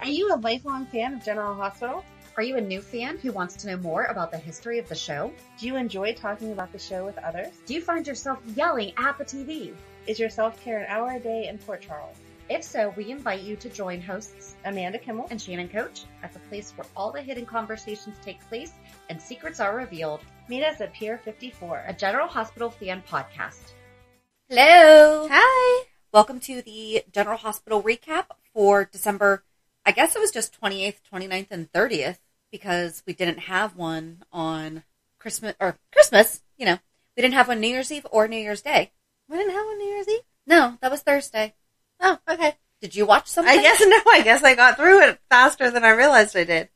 Are you a lifelong fan of General Hospital? Are you a new fan who wants to know more about the history of the show? Do you enjoy talking about the show with others? Do you find yourself yelling at the TV? Is your self-care an hour a day in Port Charles? If so, we invite you to join hosts Amanda Kimmel and Shannon Coach at the place where all the hidden conversations take place and secrets are revealed. Meet us at Pier 54, a General Hospital fan podcast. Hello. Hi. Welcome to the General Hospital recap for December, I guess it was just 28th, 29th, and 30th, because we didn't have one on Christmas, you know. We didn't have one New Year's Eve or New Year's Day. We didn't have one New Year's Eve? No, that was Thursday. Oh, okay. Did you watch something? I guess I got through it faster than I realized I did.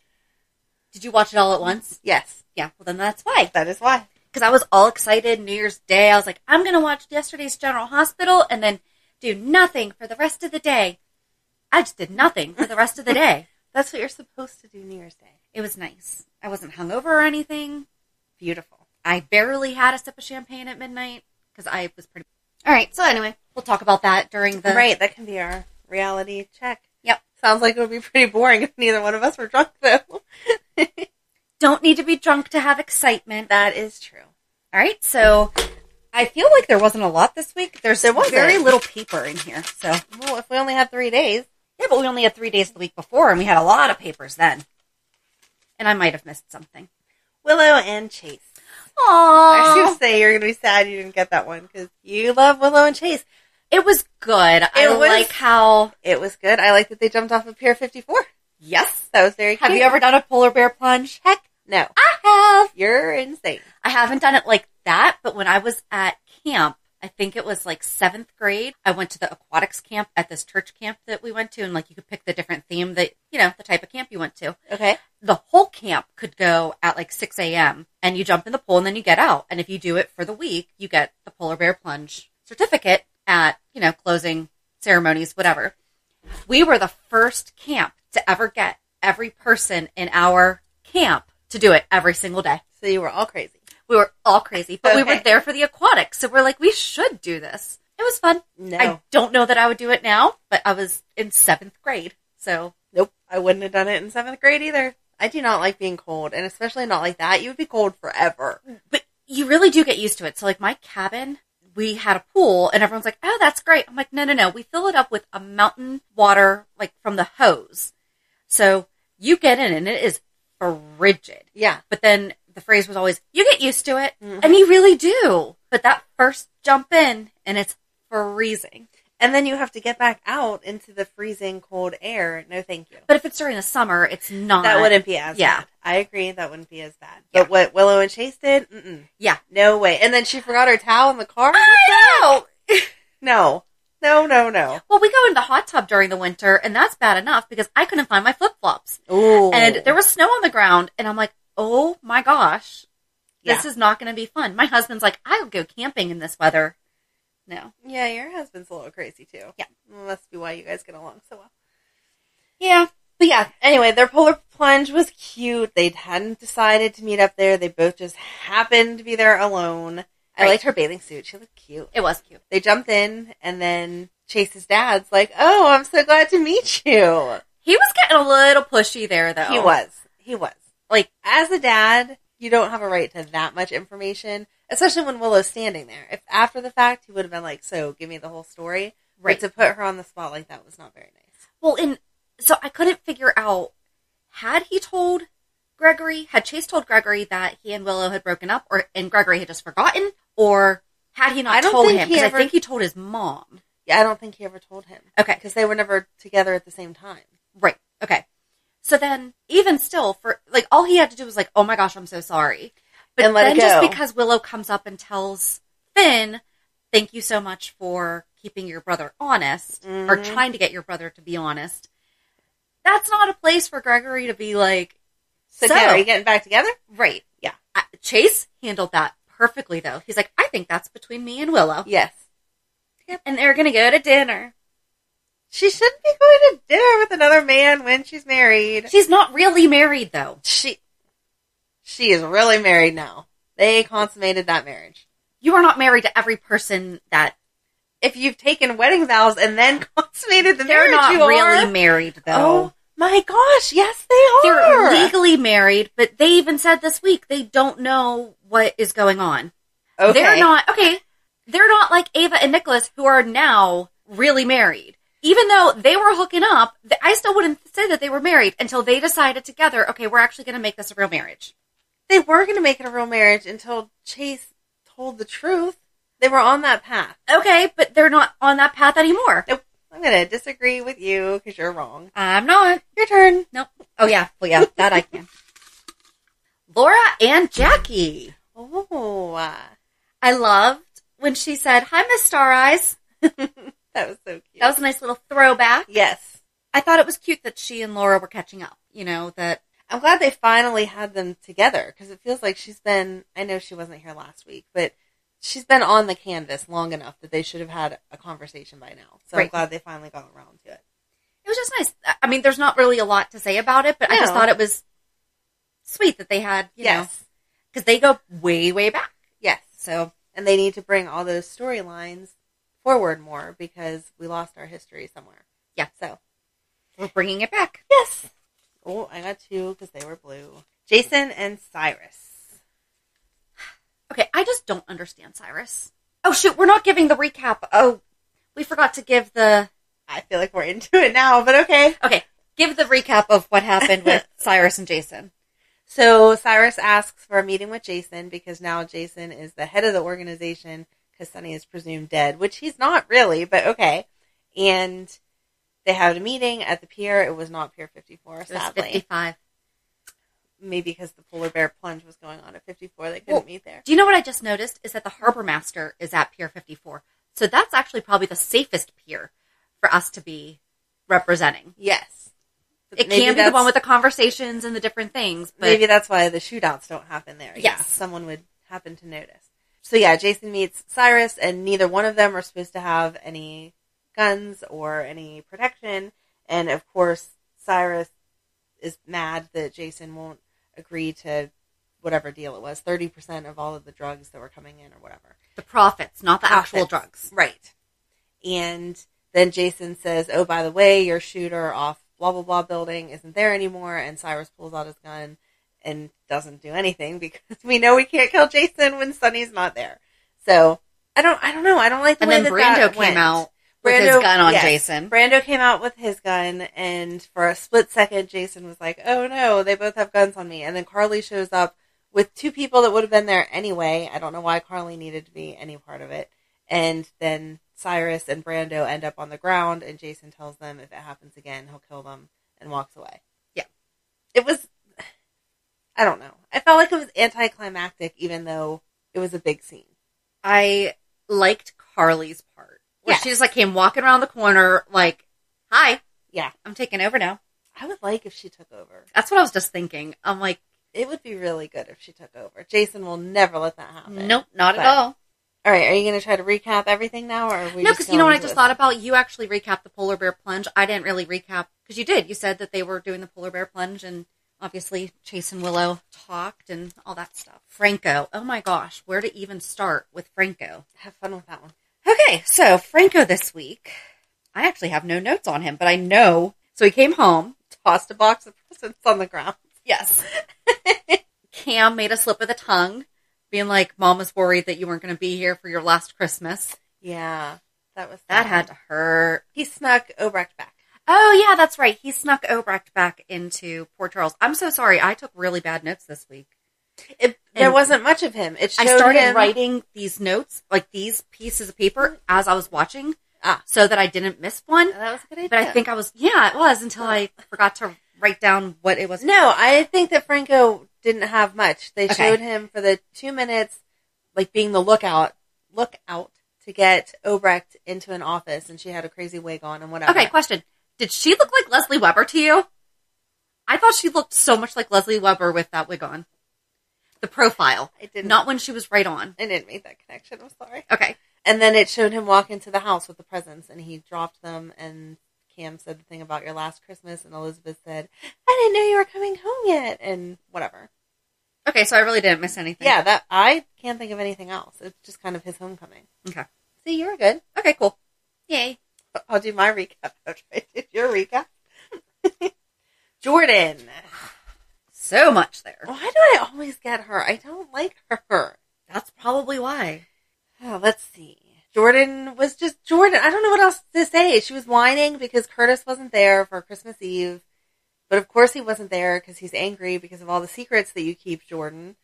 Did you watch it all at once? Yes. Yeah, well then that's why. That is why. Because I was all excited New Year's Day. I was like, I'm going to watch yesterday's General Hospital and then do nothing for the rest of the day. I just did nothing for the rest of the day. That's what you're supposed to do New Year's Day. It was nice. I wasn't hungover or anything. Beautiful. I barely had a sip of champagne at midnight because I was pretty... All right, so anyway, we'll talk about that during the... Right, that can be our reality check. Yep. Sounds like it would be pretty boring if neither one of us were drunk, though. Don't need to be drunk to have excitement. That is true. All right, so I feel like there wasn't a lot this week. There was very little paper in here. So, well, if we only had 3 days. Yeah, but we only had 3 days the week before, and we had a lot of papers then. And I might have missed something. Willow and Chase. Aww. I was going to say you're going to be sad you didn't get that one, because you love Willow and Chase. It was good. I like how... It was good. I like that they jumped off of Pier 54. Yes. That was very cute. Have you ever done a polar bear plunge? Heck, no. I have. You're insane. I haven't done it like that, but when I was at camp, I think it was like 7th grade, I went to the aquatics camp at this church camp that we went to, and like you could pick the different theme that, you know, the type of camp you went to. Okay. The whole camp could go at like 6 a.m. and you jump in the pool and then you get out. And if you do it for the week, you get the polar bear plunge certificate at, you know, closing ceremonies, whatever. We were the first camp to ever get every person in our camp to do it every single day. So you were all crazy. We were all crazy, but Okay. we were there for the aquatics. So we're like, we should do this. It was fun. No. I don't know that I would do it now, but I was in 7th grade. So Nope. I wouldn't have done it in 7th grade either. I do not like being cold, and especially not like that. You would be cold forever. But you really do get used to it. So, like, my cabin, we had a pool, and everyone's like, oh, that's great. I'm like, no. We fill it up with a mountain water, like, from the hose. So, you get in, and it is frigid. Yeah. But then the phrase was always, you get used to it. Mm-hmm. And you really do. But that first jump in, and it's freezing. And then you have to get back out into the freezing cold air. No, thank you. But if it's during the summer, it's not. That wouldn't be as Yeah. bad. I agree. That wouldn't be as bad. Yeah. But what Willow and Chase did? Yeah. No way. And then she forgot her towel in the car? I know! No. Well, we go in the hot tub during the winter, and that's bad enough because I couldn't find my flip-flops. Ooh. And there was snow on the ground, and I'm like, oh my gosh, this Yeah. is not going to be fun. My husband's like, I'll go camping in this weather. No. Yeah, your husband's a little crazy, too. Yeah. Well, must be why you guys get along so well. Yeah. But yeah, anyway, their polar plunge was cute. They hadn't decided to meet up there. They both just happened to be there alone. I liked her bathing suit. She looked cute. It was cute. They jumped in, and then Chase's dad's like, oh, I'm so glad to meet you. He was getting a little pushy there, though. He was. Like, as a dad, you don't have a right to that much information, especially when Willow's standing there. If after the fact, he would have been like, so, give me the whole story. Right. But to put her on the spot like that was not very nice. Well, so I couldn't figure out, had Chase told Gregory that he and Willow had broken up, and Gregory had just forgotten, or had he not told him? Because I think he told his mom. Yeah, I don't think he ever told him. Okay. Because they were never together at the same time. Right. Okay. So then, even still, for like, all he had to do was like, oh my gosh, I'm so sorry. But and let then it go. Just because Willow comes up and tells Finn, thank you so much for keeping your brother honest, or trying to get your brother to be honest, that's not a place for Gregory to be like, so are you getting back together? Right. Yeah. Chase handled that perfectly, though. He's like, I think that's between me and Willow. Yes. Yep. And they're going to go to dinner. She shouldn't be going to dinner with another man when she's married. She's not really married, though. She is really married now. They consummated that marriage. You are not married to every person that... If you've taken wedding vows and then consummated the They're marriage, not you really are. married, though. Oh My gosh, yes, they They're are. legally married, but they even said this week they don't know what is going on. Okay. They're not like Ava and Nicholas, who are now really married. Even though they were hooking up, I still wouldn't say that they were married until they decided together, okay, we're actually going to make this a real marriage. They were going to make it a real marriage until Chase told the truth. They were on that path. Okay, but they're not on that path anymore. Nope. I'm going to disagree with you because you're wrong. I'm not. Your turn. Nope. Oh, yeah. Well, yeah, that I can. Laura and Jackie. Oh. I loved when she said, hi, Miss Star Eyes. That was so cute. That was a nice little throwback. Yes. I thought it was cute that she and Laura were catching up. That I'm glad they finally had them together because it feels like I know she wasn't here last week, but she's been on the canvas long enough that they should have had a conversation by now. So I'm glad they finally got around to it. It was just nice. I mean, there's not really a lot to say about it, but I just thought it was sweet that they had, because they go way, way back. Yes. So, and they need to bring all those storylines forward more because we lost our history somewhere. Yeah. So we're bringing it back. Yes. Oh, I got two because they were blue. Jason and Cyrus. Okay, I just don't understand Cyrus. Oh, shoot, we're not giving the recap. Oh, we forgot to give the... I feel like we're into it now, but okay. Okay, give the recap of what happened with Cyrus and Jason. So Cyrus asks for a meeting with Jason because now Jason is the head of the organization because Sonny is presumed dead, which he's not really, but okay. And they had a meeting at the pier. It was not Pier 54, sadly. It was 55. Maybe because the polar bear plunge was going on at 54. They couldn't meet there. Do you know what I just noticed? Is that the harbor master is at Pier 54. So that's actually probably the safest pier for us to be representing. Yes. It can be the one with the conversations and the different things. But maybe that's why the shootouts don't happen there. Yes. Yeah, someone would happen to notice. So yeah, Jason meets Cyrus, and neither one of them are supposed to have any guns or any protection. And of course, Cyrus is mad that Jason won't agree to whatever deal it was, 30% of all of the drugs that were coming in or whatever. The profits, not the actual drugs. Right. And then Jason says, oh, by the way, your shooter off blah, blah, blah building isn't there anymore. And Cyrus pulls out his gun and doesn't do anything because we know we can't kill Jason when Sonny's not there. So I don't know. I don't like the way that Brando came out with his gun on Jason. Brando came out with his gun, and for a split second, Jason was like, oh no, they both have guns on me. And then Carly shows up with two people that would have been there anyway. I don't know why Carly needed to be any part of it. And then Cyrus and Brando end up on the ground, and Jason tells them if it happens again, he'll kill them, and walks away. Yeah. It was, I don't know. I felt like it was anticlimactic, even though it was a big scene. I liked Carly's part. Where she just came walking around the corner like, hi. Yeah. I'm taking over now. I would like if she took over. That's what I was just thinking. I'm like, it would be really good if she took over. Jason will never let that happen. Nope, not at all. All right, are you going to try to recap everything now? Or are we no, because you know what I just thought about? You actually recapped the polar bear plunge. I didn't really recap, because you did. You said that they were doing the polar bear plunge, and obviously Chase and Willow talked and all that stuff. Franco. Oh my gosh, where to even start with Franco? Have fun with that one. Okay, so Franco this week, I actually have no notes on him, but I know. So he came home. Tossed a box of presents on the ground. Yes. Cam made a slip of the tongue, being like, Mom was worried that you weren't going to be here for your last Christmas. Yeah, that had to hurt. He snuck Obrecht back. Oh, yeah, that's right. He snuck Obrecht back into Port Charles. I'm so sorry. I took really bad notes this week. There wasn't much of him. I started writing these notes, like these pieces of paper, as I was watching, so that I didn't miss one. That was a good idea. But I think it was, until I forgot to write down what it was. No, I think that Franco didn't have much. They showed him for the 2 minutes, like being the lookout to get Obrecht into an office, and she had a crazy wig on and whatever. Okay, question. Did she look like Leslie Weber to you? I thought she looked so much like Leslie Weber with that wig on. The profile. I didn't. Not when she was right on. I didn't make that connection. I'm sorry. Okay. And then it showed him walk into the house with the presents, and he dropped them, and Cam said the thing about your last Christmas, and Elizabeth said, I didn't know you were coming home yet, and whatever. Okay, so I really didn't miss anything. Yeah, I can't think of anything else. It's just kind of his homecoming. Okay. See, you were good. Okay, cool. Yay. I'll do my recap after I did your recap. Jordan. So much there. Why do I always get her? I don't like her. That's probably why. Oh, let's see. Jordan was just Jordan. I don't know what else to say. She was whining because Curtis wasn't there for Christmas Eve. But of course he wasn't there because he's angry because of all the secrets that you keep, Jordan.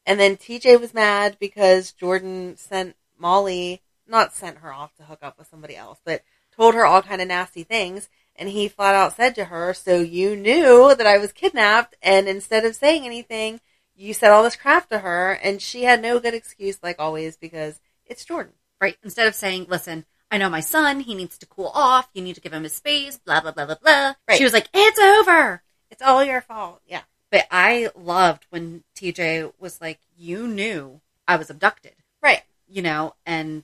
And then TJ was mad because Jordan sent Molly, not sent her off to hook up with somebody else, but told her all kind of nasty things. And he flat out said to her, so you knew that I was kidnapped, and instead of saying anything, you said all this crap to her, and she had no good excuse, like always, because it's Jordan. Right. Instead of saying, listen, I know my son, he needs to cool off, you need to give him his space, blah, blah, blah, blah, blah. Right. She was like, it's over. It's all your fault. Yeah. But I loved when TJ was like, you knew I was abducted. Right. You know, and...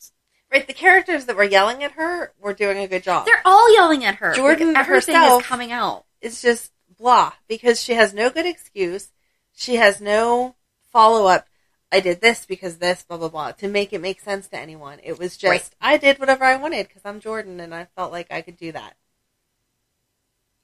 Right, the characters that were yelling at her were doing a good job. They're all yelling at her. Jordan everything herself is coming out. It's just blah, because she has no good excuse. She has no follow-up. I did this because this, blah, blah, blah, to make it make sense to anyone. It was just, right. I did whatever I wanted because I'm Jordan and I felt like I could do that.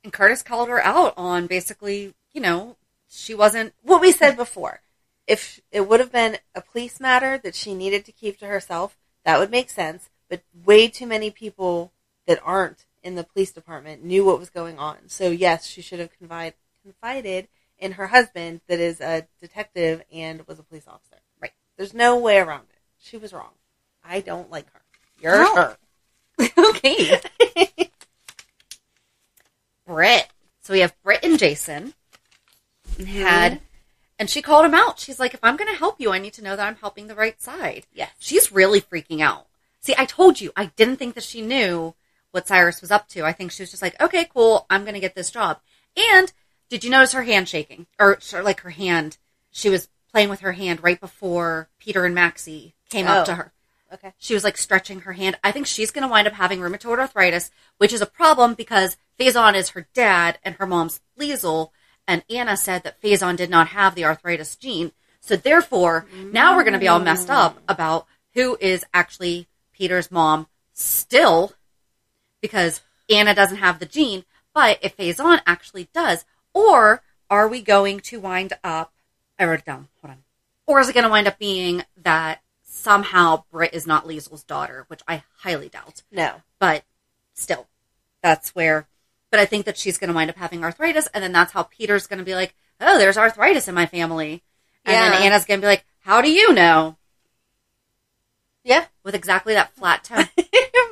And Curtis called her out on basically, you know, she wasn't... What we said before. If it would have been a police matter that she needed to keep to herself, that would make sense, but way too many people that aren't in the police department knew what was going on. So yes, she should have confided in her husband that is a detective and was a police officer. Right. There's no way around it. She was wrong. I don't like her. You're her. Okay. Britt. So we have Britt and Jason. And she called him out. She's like, if I'm going to help you, I need to know that I'm helping the right side. Yes. She's really freaking out. See, I told you, I didn't think that she knew what Cyrus was up to. I think she was just like, okay, cool, I'm going to get this job. And did you notice her hand shaking? Or like her hand, she was playing with her hand right before Peter and Maxie came up to her. Okay. She was like stretching her hand. I think she's going to wind up having rheumatoid arthritis, which is a problem because Faison is her dad and her mom's Liesel. And Anna said that Faison did not have the arthritis gene. So therefore, now we're going to be all messed up about who is actually Peter's mom still, because Anna doesn't have the gene. But if Faison actually does, or are we going to wind up, I wrote it down, hold on. Or is it going to wind up being that somehow Britt is not Liesel's daughter, which I highly doubt. No. But still, that's where... But I think that she's going to wind up having arthritis, and then that's how Peter's going to be like, oh, there's arthritis in my family. And then Anna's going to be like, how do you know? Yeah. With exactly that flat tone.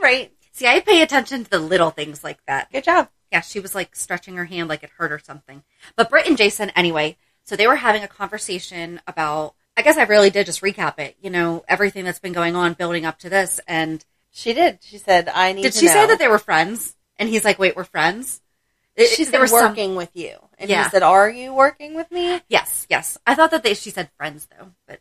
Right. See, I pay attention to the little things like that. Good job. Yeah, she was like stretching her hand like it hurt or something. But Britt and Jason, anyway, so they were having a conversation about, I guess I really did just recap it, you know, everything that's been going on building up to this. And she did. She said, I need to know. Did she say that they were friends? And he's like, wait, we're friends? She said, working with you. And he said, are you working with me? Yes. I thought that she said friends, though. But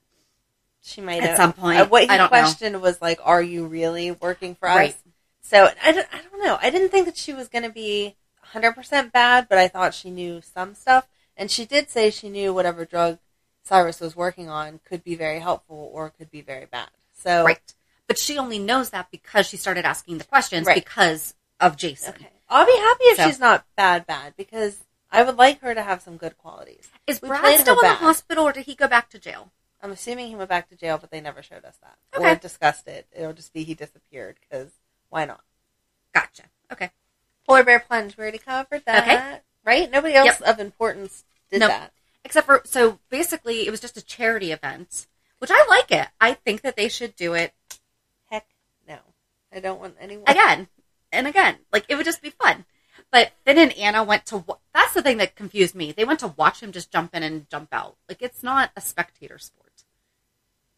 she might have. At some point. What he questioned was, like, are you really working for us? Right. So, I don't know. I didn't think that she was going to be 100% bad, but I thought she knew some stuff. And she did say she knew whatever drug Cyrus was working on could be very helpful or could be very bad. So right. But she only knows that because she started asking the questions because of Jason. Okay. I'll be happy if she's not bad, because I would like her to have some good qualities. Is Brad still in the hospital, or did he go back to jail? I'm assuming he went back to jail, but they never showed us that. Okay. Or discussed it. It'll just be he disappeared, because why not? Gotcha. Okay. Polar bear plunge. We already covered that. Okay. Right? Nobody else of importance did that. Except for, so basically, it was just a charity event, which I like it. I think that they should do it. Heck no. I don't want anyone. Again. And again, like, it would just be fun. But Finn and Anna went to... That's the thing that confused me. They went to watch him just jump in and jump out. Like, it's not a spectator sport.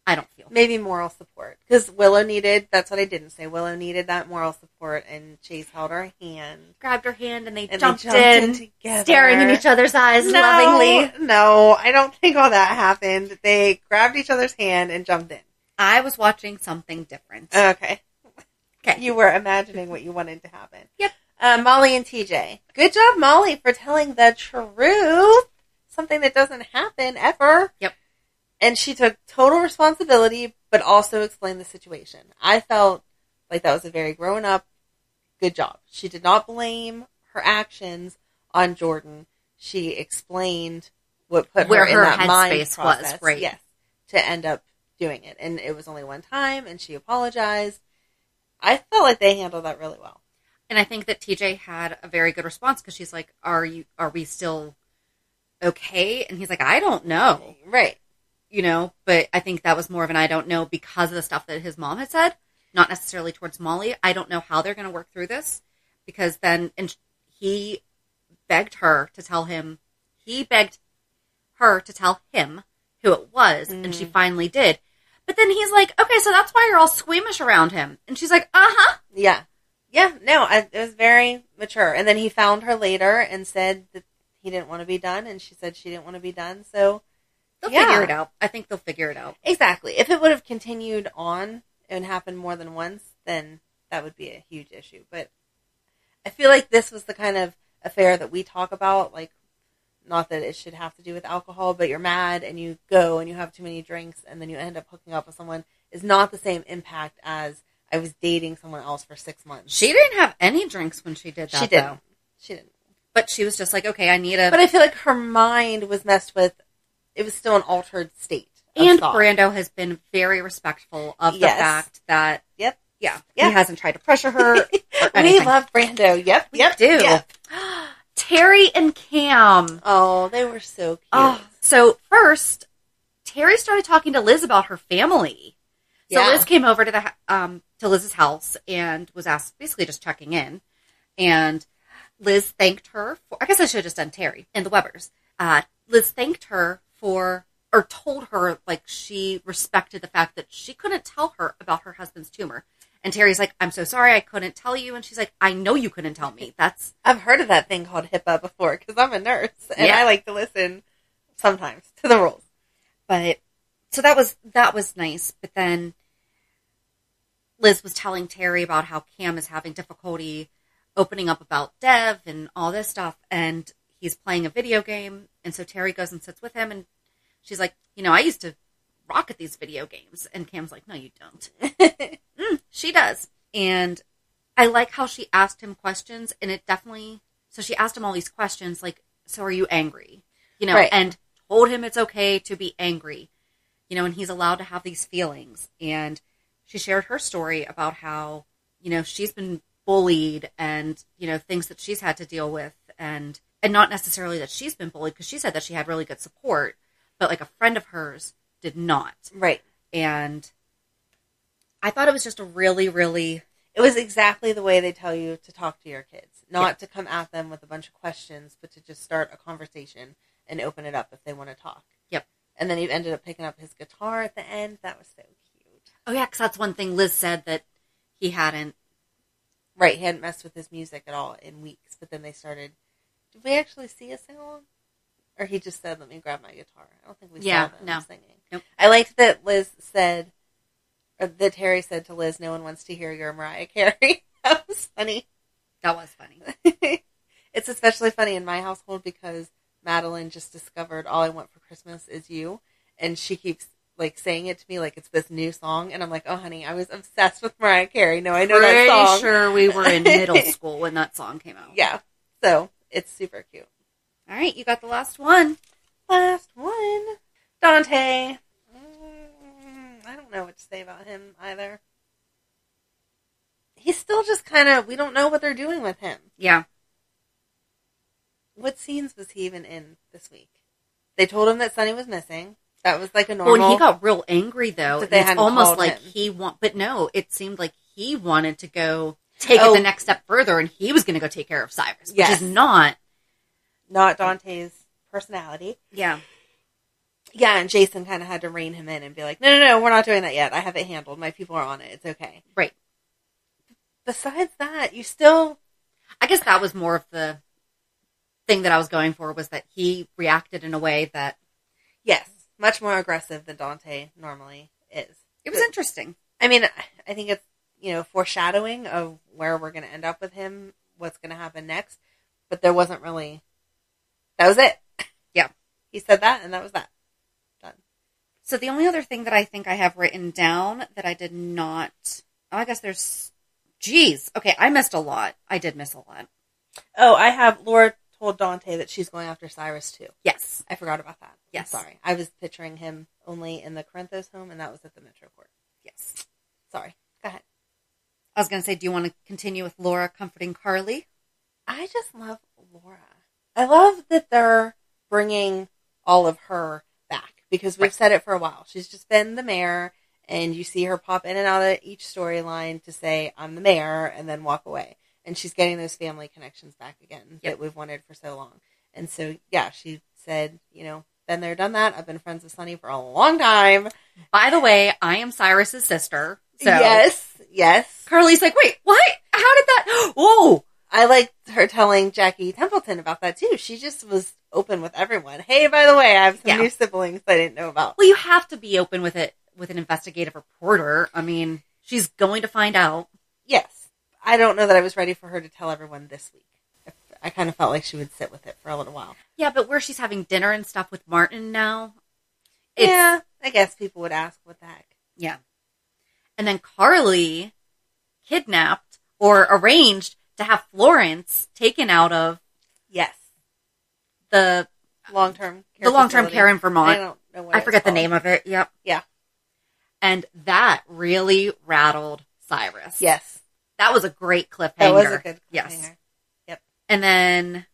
I don't feel. Maybe moral support. Because Willow needed... That's what I didn't say. Willow needed that moral support, and Chase held her hand. Grabbed her hand, and they jumped in together. Staring in each other's eyes lovingly. No, I don't think all that happened. They grabbed each other's hand and jumped in. I was watching something different. Okay. You were imagining what you wanted to happen. Yep. Molly and TJ. Good job, Molly, for telling the truth. Something that doesn't happen ever. Yep. And she took total responsibility, but also explained the situation. I felt like that was a very grown up, good job. She did not blame her actions on Jordan. she explained what put Where her in her that mind headspace process. was, right. Yes, to end up doing it. And it was only one time, and she apologized. I felt like they handled that really well. And I think that TJ had a very good response because she's like, are we still okay? And he's like, I don't know. Right. You know, but I think that was more of an I don't know because of the stuff that his mom had said, not necessarily towards Molly. I don't know how they're going to work through this because then he begged her to tell him, who it was, and she finally did. But then he's like, okay, so that's why you're all squeamish around him. And she's like, uh-huh. Yeah. Yeah, no, it was very mature. And then he found her later and said that he didn't want to be done, and she said she didn't want to be done. So they'll figure it out. I think they'll figure it out. Exactly. If it would have continued on and happened more than once, then that would be a huge issue. But I feel like this was the kind of affair that we talk about, like, not that it should have to do with alcohol, but you're mad and you go and you have too many drinks and then you end up hooking up with someone is not the same impact as I was dating someone else for 6 months. She didn't have any drinks when she did that, She didn't. though. She didn't. But she was just like, okay, I need a... But I feel like her mind was messed with. It was still an altered state of And thought. Brando has been very respectful of the fact that... Yep. Yeah. Yep. He hasn't tried to pressure her or We anything. love Brando. Yep. We do. Yep. Terry and Cam. Oh, they were so cute. Oh, so first, Terry started talking to Liz about her family. So Yeah. Liz came over to Liz's house and was asked, basically just checking in. And Liz thanked her for, I guess I should have just done Terry and the Webbers. Liz thanked her for, or told her, like, she respected the fact that she couldn't tell her about her husband's tumor. And Terry's like, I'm so sorry I couldn't tell you. And she's like, I know you couldn't tell me. I've heard of that thing called HIPAA before because I'm a nurse and Yeah. I like to listen sometimes to the rules. But so that was nice. But then Liz was telling Terry about how Cam is having difficulty opening up about Dev and all this stuff, and he's playing a video game. And so Terry goes and sits with him, and she's like, I used to rock at these video games. And Cam's like, no, you don't. She does. And I like how she asked him questions, and it definitely, so she asked him all these questions, like, so are you angry? Right. And told him it's okay to be angry, and he's allowed to have these feelings. And she shared her story about how, she's been bullied and, things that she's had to deal with, and not necessarily that she's been bullied, because she said that she had really good support, but like a friend of hers did not. Right. And I thought it was just a really, really... It was exactly the way they tell you to talk to your kids. Not to come at them with a bunch of questions, but to just start a conversation and open it up if they want to talk. Yep. And then he ended up picking up his guitar at the end. That was so cute. Oh, yeah, because that's one thing Liz said that he hadn't... Right, he hadn't messed with his music at all in weeks. But then they started... Did we actually see a sing-along? Or he just said, let me grab my guitar. I don't think we saw them singing. Nope. I liked that Liz said... Or that Terry said to Liz, no one wants to hear your Mariah Carey. That was funny. That was funny. It's especially funny in my household because Madeline just discovered All I Want for Christmas Is You. And she keeps like saying it to me like it's this new song. And I'm like, oh, honey, I was obsessed with Mariah Carey. No, I know that song. Pretty sure we were in middle school when that song came out. Yeah. So it's super cute. All right, you got the last one. Last one. Dante. I don't know what to say about him either. He's still just kind of, we don't know what they're doing with him. Yeah. What scenes was he even in this week? They told him that Sonny was missing. That was like a normal... Well, and he got real angry, though. That they it's hadn't almost called like him. But no, it seemed like he wanted to go take it the next step further, and he was going to go take care of Cyrus, which is not Dante's personality. Yeah. Yeah, and Jason kind of had to rein him in and be like, no, we're not doing that yet. I have it handled. My people are on it. It's okay. Right. Besides that, you still... I guess that was more of the thing that I was going for, was that he reacted in a way that... Yes, much more aggressive than Dante normally is. It was interesting. I mean, I think it's, foreshadowing of where we're going to end up with him, what's going to happen next. But there wasn't really... That was it. Yeah. He said that, and that was that. So the only other thing that I think I have written down that I did not... Oh, I guess there's... Geez. Okay, I missed a lot. I did miss a lot. Oh, I have... Laura told Dante that she's going after Cyrus too. Yes. I forgot about that. Yes. I'm sorry. I was picturing him only in the Corinthos home, and that was at the Metro Court. Yes. Sorry. Go ahead. I was going to say, do you want to continue with Laura comforting Carly? I just love Laura. I love that they're bringing all of her back, because we've said it for a while. She's just been the mayor, and you see her pop in and out of each storyline to say, I'm the mayor, and then walk away. And she's getting those family connections back again that we've wanted for so long. And so, yeah, she said, been there, done that. I've been friends with Sonny for a long time. By the way, I am Cyrus's sister. So Yes. Carly's like, wait, what? How did that? Whoa. I liked her telling Jackie Templeton about that, too. She just was open with everyone. Hey, by the way, I have some new siblings I didn't know about. Well, you have to be open with it with an investigative reporter. I mean, she's going to find out. Yes. I don't know that I was ready for her to tell everyone this week. I kind of felt like she would sit with it for a little while. Yeah, but where she's having dinner and stuff with Martin now. Yeah, I guess people would ask, what the heck? Yeah. And then Carly kidnapped or arranged to have Florence taken out of the long-term care in Vermont. I don't know what I forget the name of it. Yep. Yeah. And that really rattled Cyrus. Yes. That was a great cliffhanger. That was a good cliffhanger. Yes. Yep. And then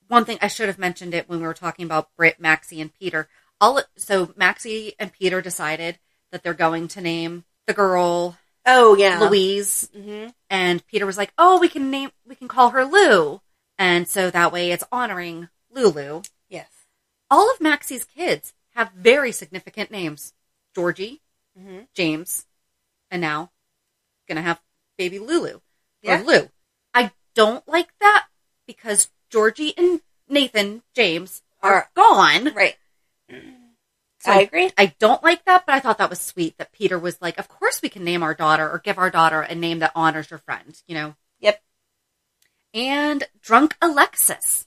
one thing, I should have mentioned it when we were talking about Britt, Maxie, and Peter. So Maxie and Peter decided that they're going to name the girl Louise. Mm-hmm. And Peter was like, oh, we can call her Lou. And so that way it's honoring Lulu. Yes. All of Maxie's kids have very significant names. Georgie, James, and now going to have baby Lulu. Or Lou. I don't like that because Georgie and Nathan James are gone. Right. So I agree. I don't like that, but I thought that was sweet that Peter was like, of course we can name our daughter or give our daughter a name that honors your friend, Yep. And drunk Alexis.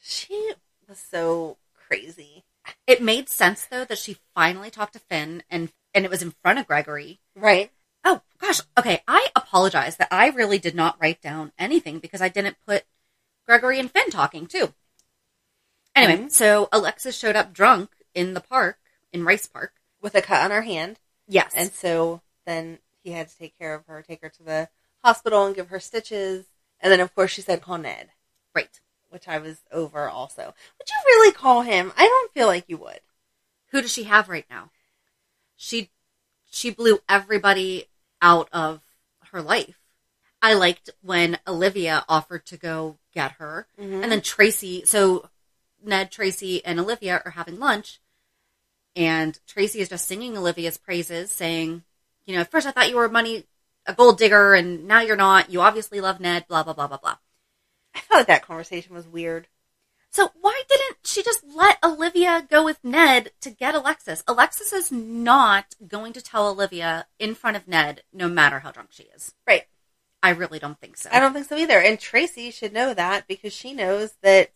She was so crazy. It made sense, though, that she finally talked to Finn, and it was in front of Gregory. Right. Oh, gosh. Okay, I apologize that I really did not write down anything because I didn't put Gregory and Finn talking, too. Anyway, so Alexis showed up drunk in the park, in Rice Park. With a cut on her hand. Yes. And so then he had to take care of her, take her to the hospital and give her stitches. And then, of course, she said, call Ned. Right. Which I was over also. Would you really call him? I don't feel like you would. Who does she have right now? She blew everybody out of her life. I liked when Olivia offered to go get her. Mm-hmm. And then Tracy, so Ned, Tracy, and Olivia are having lunch. And Tracy is just singing Olivia's praises, saying, at first I thought you were a gold digger, and now you're not. You obviously love Ned, blah, blah, blah, blah, blah. I felt like that conversation was weird. So why didn't she just let Olivia go with Ned to get Alexis? Alexis is not going to tell Olivia in front of Ned, no matter how drunk she is. Right. I really don't think so. I don't think so either. And Tracy should know that because she knows that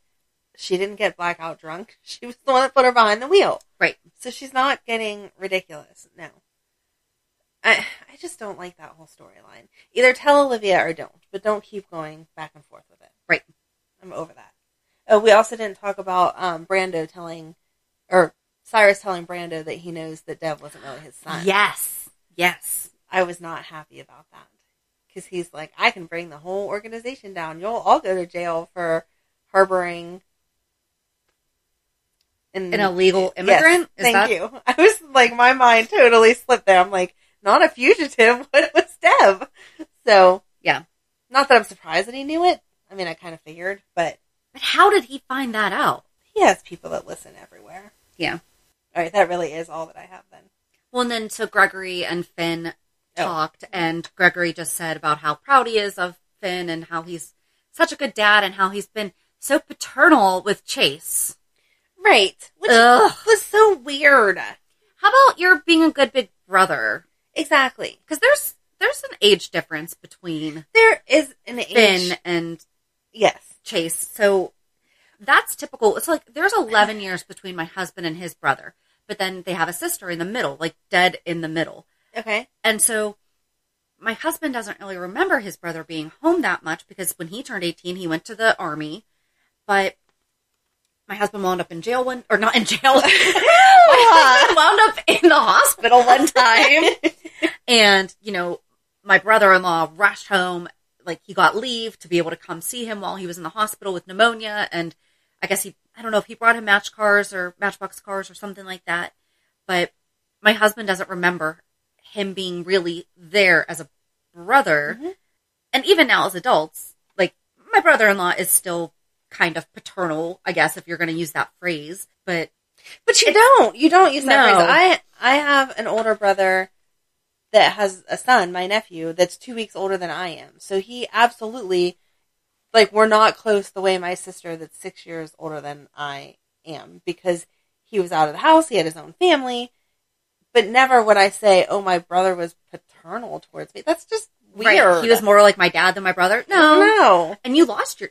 she didn't get blackout drunk. She was the one that put her behind the wheel. Right. So she's not getting ridiculous. No. I just don't like that whole storyline. Either tell Olivia or don't, but don't keep going back and forth with it. Right. I'm over that. Oh, we also didn't talk about Cyrus telling Brando that he knows that Dev wasn't really his son. Yes. Yes. I was not happy about that. Because he's like, I can bring the whole organization down. You'll all go to jail for harboring an illegal immigrant? Yes, thank you. I was like, my mind totally slipped there. I'm like, not a fugitive. What was Dev? So, yeah. Not that I'm surprised that he knew it. I mean, I kind of figured, but how did he find that out? He has people that listen everywhere. Yeah. All right, that really is all that I have then. Well, and then so Gregory and Finn talked, and Gregory just said about how proud he is of Finn and how he's such a good dad and how he's been so paternal with Chase. Right. Which was so weird. How about you're being a good big brother? Exactly. Because there's an age difference between there is an Finn and Chase. So that's typical. It's like there's 11 years between my husband and his brother. But then they have a sister in the middle, like dead in the middle. Okay. And so my husband doesn't really remember his brother being home that much because when he turned 18, he went to the army. But my husband wound up in jail or not in jail. My husband wound up in the hospital one time. And, my brother-in-law rushed home. Like, he got leave to be able to come see him while he was in the hospital with pneumonia. And I guess I don't know if he brought him Matchbox cars or something like that. But my husband doesn't remember him being really there as a brother. Mm-hmm. And even now as adults, like, my brother-in-law is still kind of paternal, I guess, if you're going to use that phrase. But you don't use that phrase. I have an older brother that has a son, my nephew, that's 2 weeks older than I am. So he absolutely, like, we're not close the way my sister that's 6 years older than I am, because he was out of the house, he had his own family, but never would I say, oh, my brother was paternal towards me. That's just weird. Right. He was more like my dad than my brother. No. And you lost your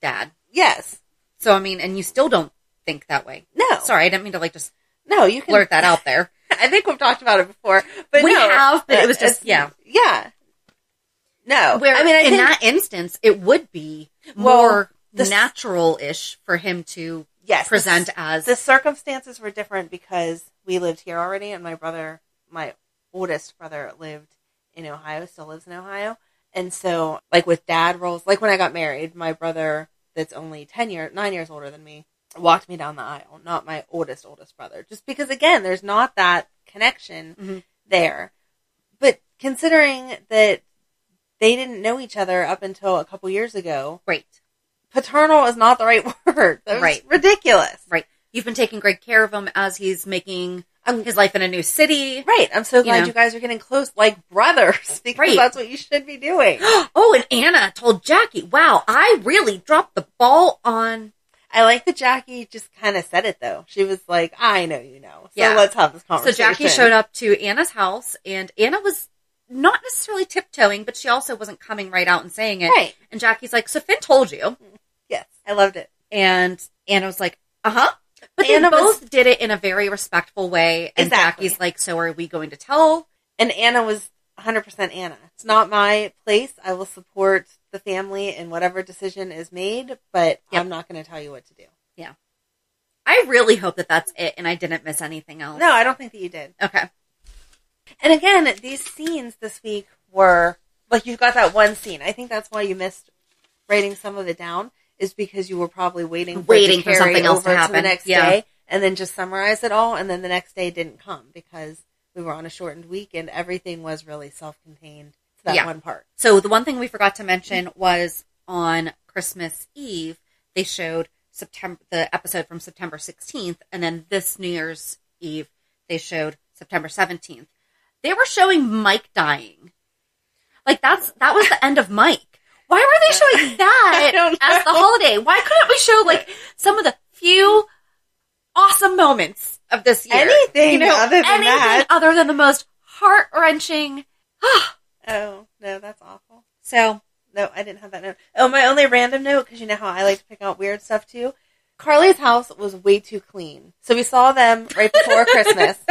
dad. Yes. So, I mean, and you still don't think that way. No. Sorry, I didn't mean to, like, just you can blurt that out there. I think we've talked about it before. But we have, but it was just, yeah. Yeah. No. Where, I mean, in that instance, it would be more natural-ish for him to present as... The circumstances were different because we lived here already, and my oldest brother lived in Ohio, still lives in Ohio. And so, like, with dad roles, like when I got married, my brother that's only 9 years older than me, walked me down the aisle, not my oldest brother. Just because, again, there's not that connection there. But considering that they didn't know each other up until a couple years ago. Right. Paternal is not the right word. That was ridiculous. Right. You've been taking great care of him as he's making his life in a new city. Right. I'm so glad you guys are getting close like brothers, because that's what you should be doing. Oh, and Anna told Jackie, wow, I really dropped the ball on... I like that Jackie just kind of said it, though. She was like, I know you know. So let's have this conversation. So Jackie showed up to Anna's house, and Anna was not necessarily tiptoeing, but she also wasn't coming right out and saying it. Right. And Jackie's like, so Finn told you. Yes. I loved it. And Anna was like, uh-huh. But they both did it in a very respectful way. And Jackie's like, so are we going to tell? And Anna was 100% Anna. It's not my place. I will support the family in whatever decision is made, but I'm not going to tell you what to do. Yeah. I really hope that that's it and I didn't miss anything else. No, I don't think that you did. Okay. And again, these scenes this week were, like, you've got that one scene. I think that's why you missed writing some of it down, is because you were probably waiting for something else to happen the next day and then just summarize it all, and then the next day didn't come because we were on a shortened week and everything was really self-contained to that one part. So the one thing we forgot to mention was on Christmas Eve, they showed the episode from September 16th, and then this New Year's Eve, they showed September 17th. They were showing Mike dying. Like, that was the end of Mike. Why were they showing that as the holiday? Why couldn't we show, like, some of the few awesome moments of this year? Anything other than the most heart-wrenching... Oh, no, that's awful. So... No, I didn't have that note. Oh, my only random note, because you know how I like to pick out weird stuff, too. Carly's house was way too clean. So we saw them right before Christmas,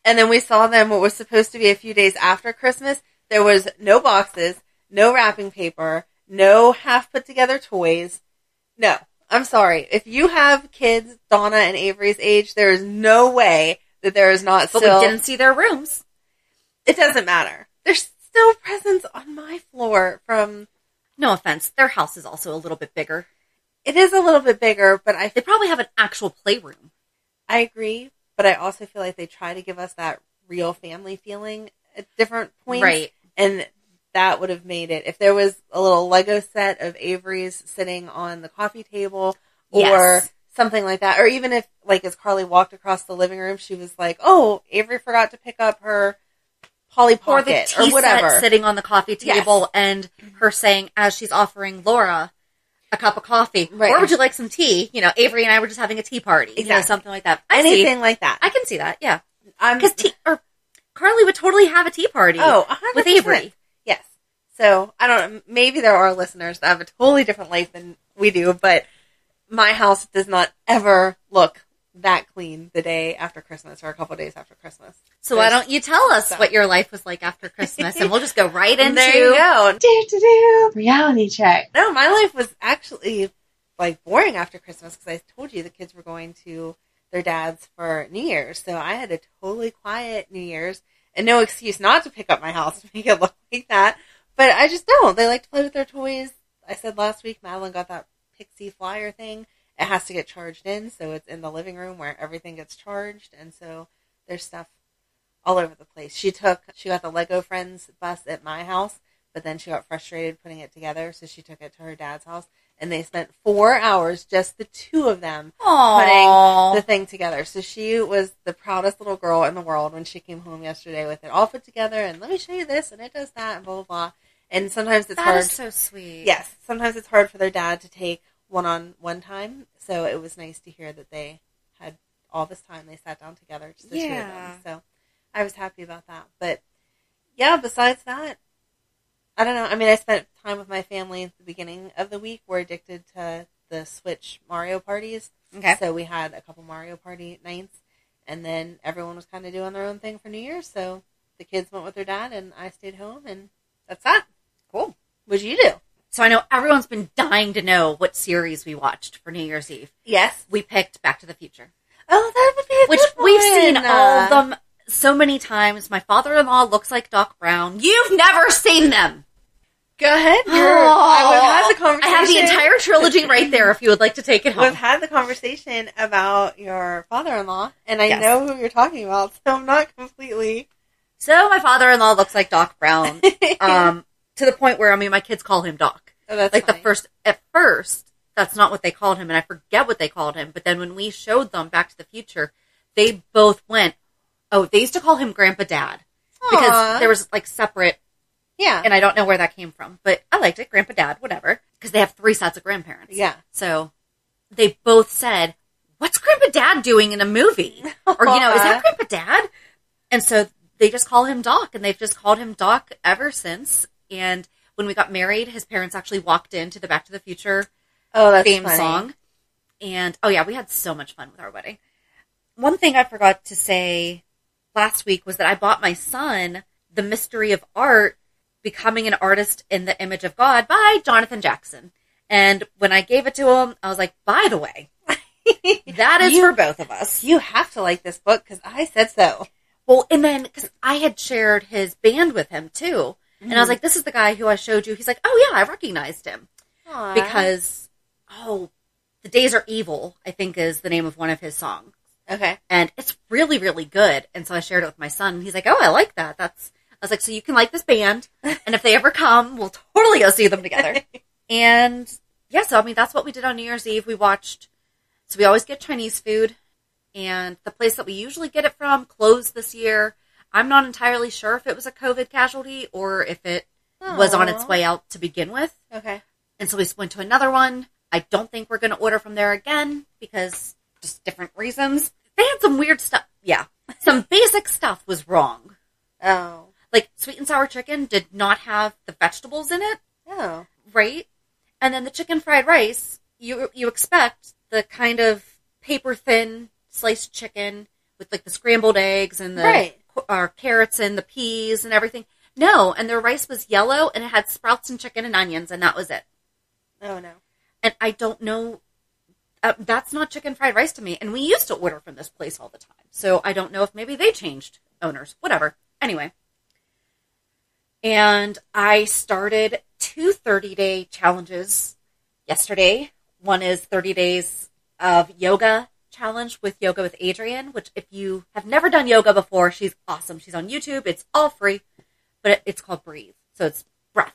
and then we saw them what was supposed to be a few days after Christmas. There was no boxes, no wrapping paper, no half-put-together toys. No, I'm sorry. If you have kids Donna and Avery's age, there is no way that there is not still... But we didn't see their rooms. It doesn't matter. There's still presents on my floor from... No offense, their house is also a little bit bigger. It is a little bit bigger, but they probably have an actual playroom. I agree, but I also feel like they try to give us that real family feeling at different points. Right. And that would have made it, if there was a little Lego set of Avery's sitting on the coffee table or something like that. Or even if, like, as Carly walked across the living room, she was like, oh, Avery forgot to pick up her Polly Pocket or whatever. Set sitting on the coffee table and her saying, as she's offering Laura a cup of coffee, or would you like some tea? You know, Avery and I were just having a tea party. Exactly. You know, something like that. Anything like that. I can see that, yeah. Because Carly would totally have a tea party with Avery. Yes. So, I don't know, maybe there are listeners that have a totally different life than we do, but my house does not ever look that clean the day after Christmas or a couple days after Christmas. So why don't you tell us what your life was like after Christmas, and we'll just go right into... There you go. Reality check. No, my life was actually like boring after Christmas because I told you the kids were going to their dad's for New Year's. So I had a totally quiet New Year's and no excuse not to pick up my house to make it look like that. But I just don't. They like to play with their toys. I said last week, Madeline got that Pixie flyer thing. It has to get charged in, so it's in the living room where everything gets charged. And so there's stuff all over the place. She got the Lego Friends bus at my house, but then she got frustrated putting it together, so she took it to her dad's house. And they spent 4 hours, just the two of them, putting the thing together. So she was the proudest little girl in the world when she came home yesterday with it all put together. And let me show you this, and it does that, and blah, blah, blah. And sometimes it's hard. That is so sweet. Yes. Sometimes it's hard for their dad to take one-on-one time. So it was nice to hear that they had all this time. They sat down together, just the two of them. So I was happy about that. But, yeah, besides that, I don't know. I mean, I spent time with my family at the beginning of the week. We're addicted to the Switch Mario parties. Okay. So we had a couple Mario Party nights. And then everyone was kind of doing their own thing for New Year's. So the kids went with their dad, and I stayed home, and that's that. Cool. What'd you do? So I know everyone's been dying to know what series we watched for New Year's Eve. Yes. We picked Back to the Future. Oh, that would be a Which good one. we've seen all of them so many times. My father-in-law looks like Doc Brown. You've never seen them. Go ahead. I would have the conversation. I have the entire trilogy right there if you would like to take it home. We've had the conversation about your father-in-law, and I know who you're talking about, so I'm not completely... So my father-in-law looks like Doc Brown, to the point where, I mean, my kids call him Doc. Oh, that's like funny. At first, that's not what they called him, and I forget what they called him, but then when we showed them Back to the Future, they both went, oh, they used to call him Grandpa Dad. Aww. Because there was, like, separate... Yeah. And I don't know where that came from, but I liked it. Grandpa, Dad, whatever. Because they have 3 sets of grandparents. Yeah. So they both said, what's Grandpa Dad doing in a movie? Or, is that Grandpa Dad? And so they just call him Doc, and they've just called him Doc ever since. And when we got married, his parents actually walked into the Back to the Future theme song. And, we had so much fun with our wedding. One thing I forgot to say last week was that I bought my son The Mystery of Art, Becoming an Artist in the Image of God by Jonathan Jackson. And when I gave it to him, I was like, by the way, that is for both of us. You have to like this book because I said so. Well, and then, because I had shared his band with him too. Mm-hmm. And I was like, this is the guy who I showed you. He's like, oh yeah, I recognized him. Aww. Because, The Days Are Evil, I think is the name of one of his songs. Okay. And it's really, really good. And so I shared it with my son. And he's like, oh, I like that. I was like, so you can like this band, and if they ever come, we'll totally go see them together. And, so, I mean, that's what we did on New Year's Eve. We always get Chinese food, and the place that we usually get it from closed this year. I'm not entirely sure if it was a COVID casualty or if it was on its way out to begin with. Okay. And so we went to another one. I don't think we're going to order from there again, because just different reasons. They had some weird stuff. Yeah. Some basic stuff was wrong. Oh. Like, sweet and sour chicken did not have the vegetables in it. Oh. Right? And then the chicken fried rice, you expect the kind of paper-thin sliced chicken with, like, the scrambled eggs and the carrots and the peas and everything. No, and their rice was yellow, and it had sprouts and chicken and onions, and that was it. Oh, no. And I don't know. That's not chicken fried rice to me. And we used to order from this place all the time. So I don't know if maybe they changed owners. Whatever. Anyway. And I started 2 30-day challenges yesterday. One is 30 days of yoga challenge with Yoga with Adrienne, which if you have never done yoga before, she's awesome. She's on YouTube. It's all free, but it's called Breathe. So it's breath,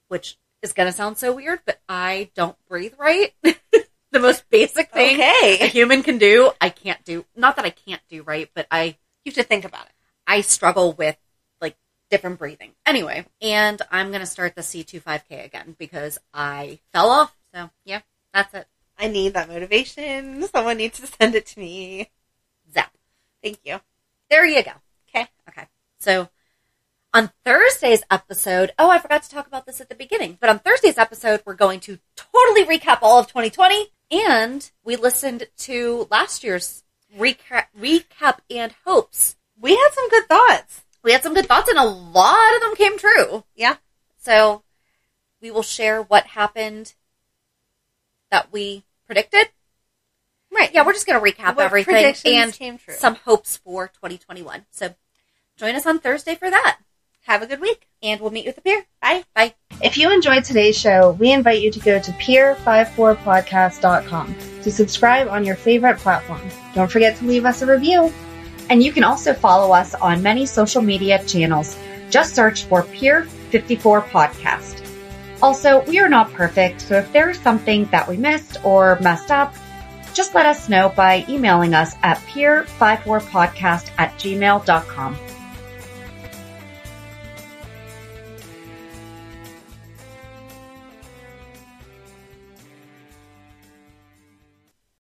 which is going to sound so weird, but I don't breathe right. The most basic thing a human can do, I can't do. Not that I can't do right, but you have to think about it. I struggle with different breathing. Anyway, and I'm going to start the C25K again because I fell off. So, yeah, that's it. I need that motivation. Someone needs to send it to me. Zap. Thank you. There you go. Okay. So, on Thursday's episode, I forgot to talk about this at the beginning, but on Thursday's episode, we're going to totally recap all of 2020, and we listened to last year's recap and hopes. We had some good thoughts. And a lot of them came true. Yeah. So we will share what happened that we predicted. Right. Yeah, we're just going to recap What everything predictions and came true. some hopes for 2021. So join us on Thursday for that. Have a good week. And we'll meet you at the pier. Bye. Bye. If you enjoyed today's show, we invite you to go to peer54podcast.com to subscribe on your favorite platform. Don't forget to leave us a review. And you can also follow us on many social media channels. Just search for Peer 54 Podcast. Also, we are not perfect, so if there is something that we missed or messed up, just let us know by emailing us at peer54podcast@gmail.com.